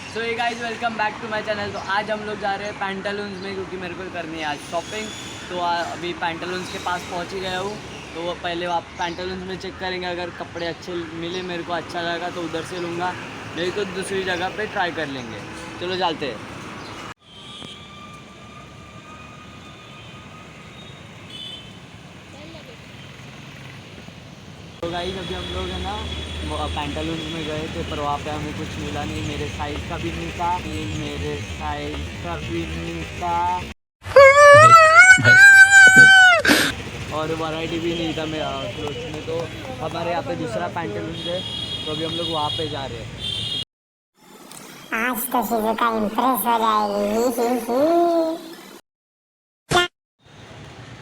So ये guys welcome back to my channel. तो आज हम लोग जा रहे हैं पैंटालून्स में क्योंकि मेरे को करनी है आज शॉपिंग। तो अभी पैंटालून्स के पास पहुंच ही गया हूँ। तो वो पहले आप पैंटालून्स में चेक करेंगे, अगर कपड़े अच्छे मिले मेरे को अच्छा लगा तो उधर से लूँगा, नहीं तो दूसरी जगह पे ट्राई कर लेंगे। चलो चलते हैं। तो गाइस अभी हम लोग है ना पैंटालून्स में गए थे, पर वहाँ पे हमें कुछ मिला नहीं, मेरे साइज का भी नहीं था, मेरे साइज का भी नहीं था और वैरायटी भी नहीं था मेरा क्लोथ्स में। तो हमारे यहाँ पे दूसरा पैंटालून्स है, तो अभी हम लोग वहाँ पे जा रहे हैं। आज तो शिजुका इम्प्रेस हो जाएगी।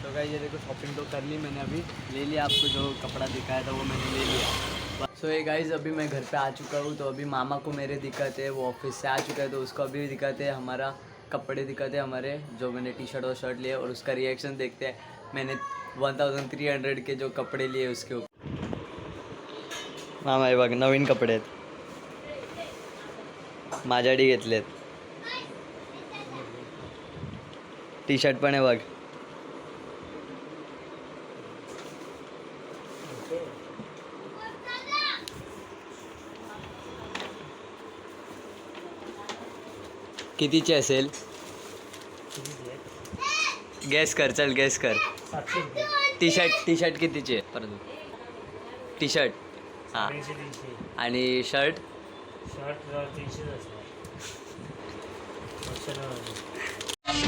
तो गाइस ये देखो शॉपिंग तो कर ली मैंने, अभी ले लिया, आपको जो कपड़ा दिखाया था वो मैंने ले लिया। सो ये गाइस अभी मैं घर पे आ चुका हूँ। तो अभी मामा को मेरे दिक्कत है, वो ऑफिस से आ चुका है, तो उसको अभी दिक्कत है, हमारा कपड़े दिक्कत है हमारे, जो मैंने टी शर्ट और शर्ट लिए, और उसका रिएक्शन देखते हैं। मैंने 1300 के जो कपडे लिए उसके ऊपर मामा हे बघ नवीन कपडे आहेत, माझ्यासाठी घेतलेत। टी शर्ट पण आहे बघ। कितीचे असेल गॅस कर, चल गॅस कर। टी शर्ट कितीचे परत टी शर्ट हां आणि शर्ट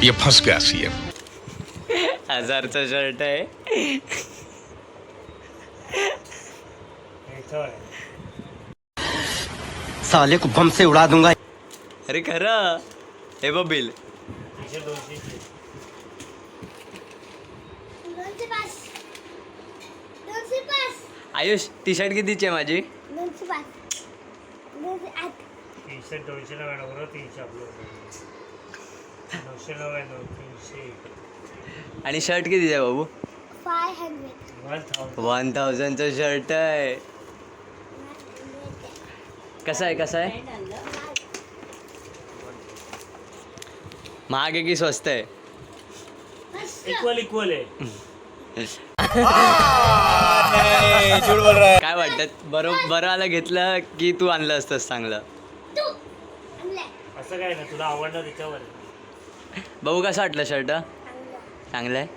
ये फंस गया सीएम। 1000चा शर्ट आहे। साले को बम से उड़ा दूंगा। अरे खरं हे बघ बिल। आयुष टी शर्ट कितीची आहे माझी? आणि शर्ट कितीचं आहे बाबू? 1000चं शर्ट आहे। कसं आहे महाग आहे की स्वस्त आहे? इक्वल आहे। झूठ बोल रहा है। काय वाटत बरं आलं घेतलं की तू आणलं असतंस चांगलं? असं काय ना, तुला आवडलं त्याच्यावर। बघू कसं वाटलं शर्ट? चांगलं आहे।